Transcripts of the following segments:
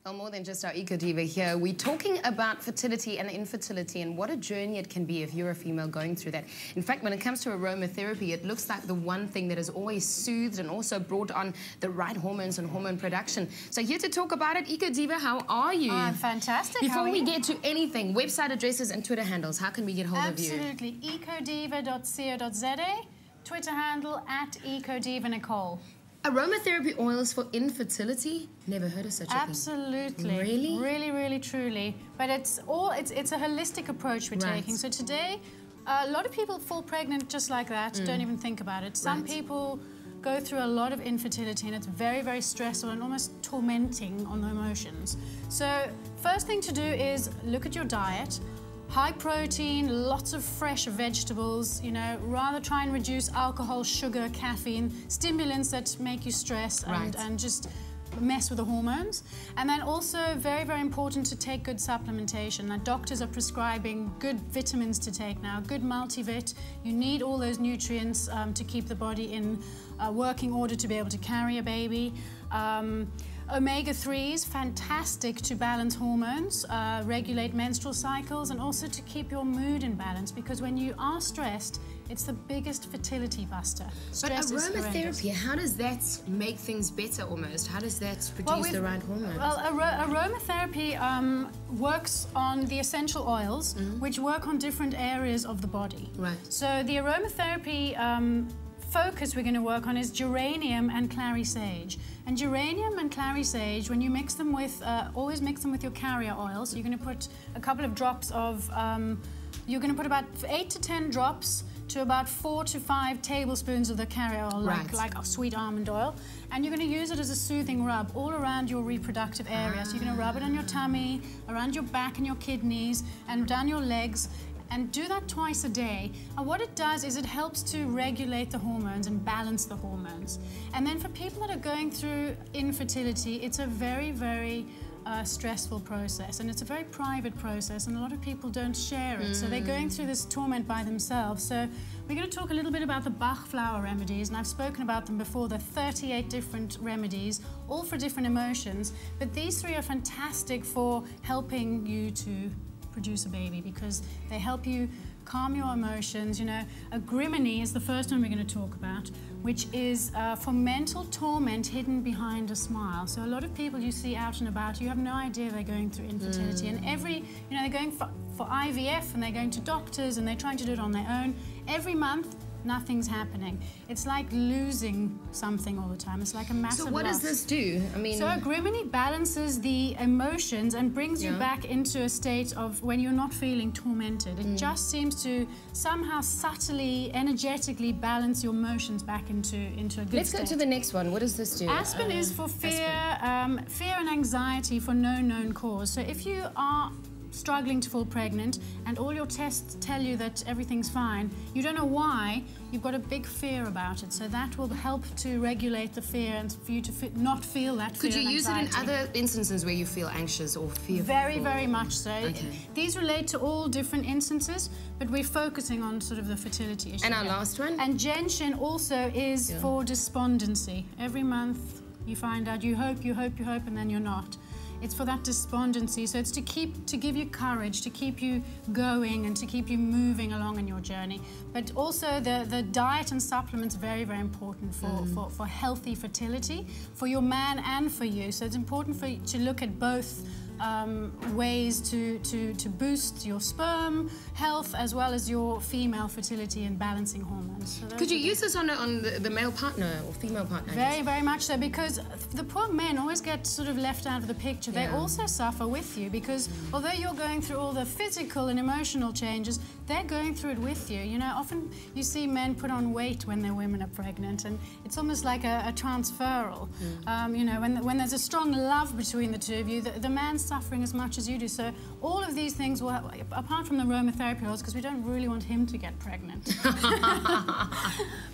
Well, more than just our Eco Diva here, we're talking about fertility and infertility and what a journey it can be if you're a female going through that. In fact, when it comes to aromatherapy, it looks like the one thing that has always soothed and also brought on the right hormones and hormone production. So here to talk about it, Eco Diva, how are you? I'm fantastic. Before we get to anything, website addresses and Twitter handles, how can we get hold of you? Absolutely. ecodiva.co.za, Twitter handle @EcoDivaNicole. Aromatherapy oils for infertility? Never heard of such a thing. Absolutely. Really? Really, really, truly. But it's a holistic approach we're taking. So today, a lot of people fall pregnant just like that, don't even think about it. Some people go through a lot of infertility and it's very, very stressful and almost tormenting on the emotions. So first thing to do is look at your diet. High protein, lots of fresh vegetables, you know, rather try and reduce alcohol, sugar, caffeine, stimulants that make you stress and just mess with the hormones. And then also very, very important to take good supplementation. Now, doctors are prescribing good vitamins to take now, good multivit. You need all those nutrients to keep the body in working order to be able to carry a baby. Omega-3s, fantastic to balance hormones, regulate menstrual cycles, and also to keep your mood in balance, because when you are stressed, it's the biggest fertility buster. Stress but aromatherapy, how does that make things better almost? How does that produce the right hormones? Well, aromatherapy works on the essential oils, which work on different areas of the body. Right. So the aromatherapy focus we're going to work on is geranium and clary sage. And geranium and clary sage, when you mix them with, always mix them with your carrier oil. So you're going to put a couple of drops of, you're going to put about 8 to 10 drops to about 4 to 5 tablespoons of the carrier oil, like a sweet almond oil. And you're going to use it as a soothing rub all around your reproductive area. So you're going to rub it on your tummy, around your back and your kidneys, and down your legs. And do that twice a day. And what it does is it helps to regulate the hormones and balance the hormones. And then for people that are going through infertility, it's a very, very stressful process, and it's a very private process, and a lot of people don't share it. So they're going through this torment by themselves. So we're going to talk a little bit about the Bach flower remedies, and I've spoken about them before. There are 38 different remedies, all for different emotions. But these three are fantastic for helping you to produce a baby, because they help you calm your emotions. You know, a Remedies is the first one we're going to talk about, which is for mental torment hidden behind a smile. So a lot of people you see out and about, you have no idea they're going through infertility, and they're going for IVF, and they're going to doctors, and they're trying to do it on their own. Every month, nothing's happening. It's like losing something all the time. It's like a massive So what does this do? I mean, so a Remedy balances the emotions and brings you back into a state of when you're not feeling tormented. It just seems to somehow subtly, energetically balance your emotions back into a good state. Let's go to the next one. What does this do? Aspen is for fear, fear and anxiety for no known cause. So if you are struggling to fall pregnant and all your tests tell you that everything's fine, you don't know why, you've got a big fear about it. So that will help to regulate the fear and for you to not feel that fear. Could you use it in other instances where you feel anxious or fearful? Very, very much so. Okay. These relate to all different instances, but we're focusing on sort of the fertility issue. And our last one? And gentian also is for despondency. Every month you find out you hope, and then you're not. It's for that despondency, so it's to give you courage, to keep you going and to keep you moving along in your journey. But also the diet and supplements are very, very important for healthy fertility, for your man and for you. So it's important for you to look at both ways to boost your sperm health as well as your female fertility and balancing hormones. So could you use this on the male partner or female partner? Very, very much so, because the poor men always get sort of left out of the picture. They also suffer with you, because although you're going through all the physical and emotional changes, they're going through it with you. You know, often you see men put on weight when their women are pregnant, and it's almost like a transferal. You know, when there's a strong love between the two of you, the man suffering as much as you do. So all of these things will, apart from the aromatherapy oils, because we don't really want him to get pregnant.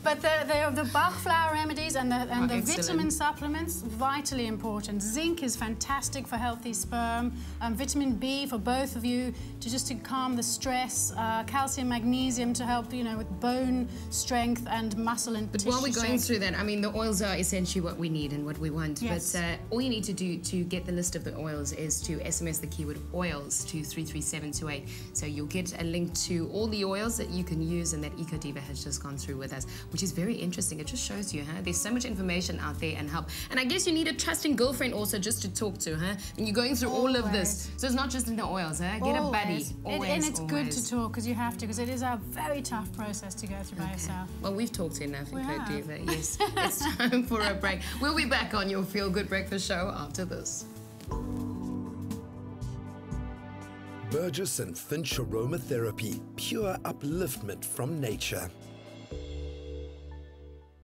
But the Bach flower remedies and the vitamin supplements, vitally important. Zinc is fantastic for healthy sperm. Vitamin B for both of you, just to calm the stress. Calcium, magnesium to help, you know, with bone strength and muscle and tissue. But while we're going through that, I mean, the oils are essentially what we need and what we want. Yes. But all you need to do to get the list of the oils is to SMS the keyword oils to 33728. So you'll get a link to all the oils that you can use and that Eco Diva has just gone through with us, which is very interesting. It just shows you, there's so much information out there and help. And I guess you need a trusting girlfriend also just to talk to, and you're going through all of this. So it's not just in the oils, Get a buddy. Always, and it's good to talk, because you have to, because it is a very tough process to go through by yourself. Well, we've talked enough in Eco Diva. Yes, it's time for a break. We'll be back on your Feel Good Breakfast show after this. Burgess and Finch Aromatherapy, pure upliftment from nature.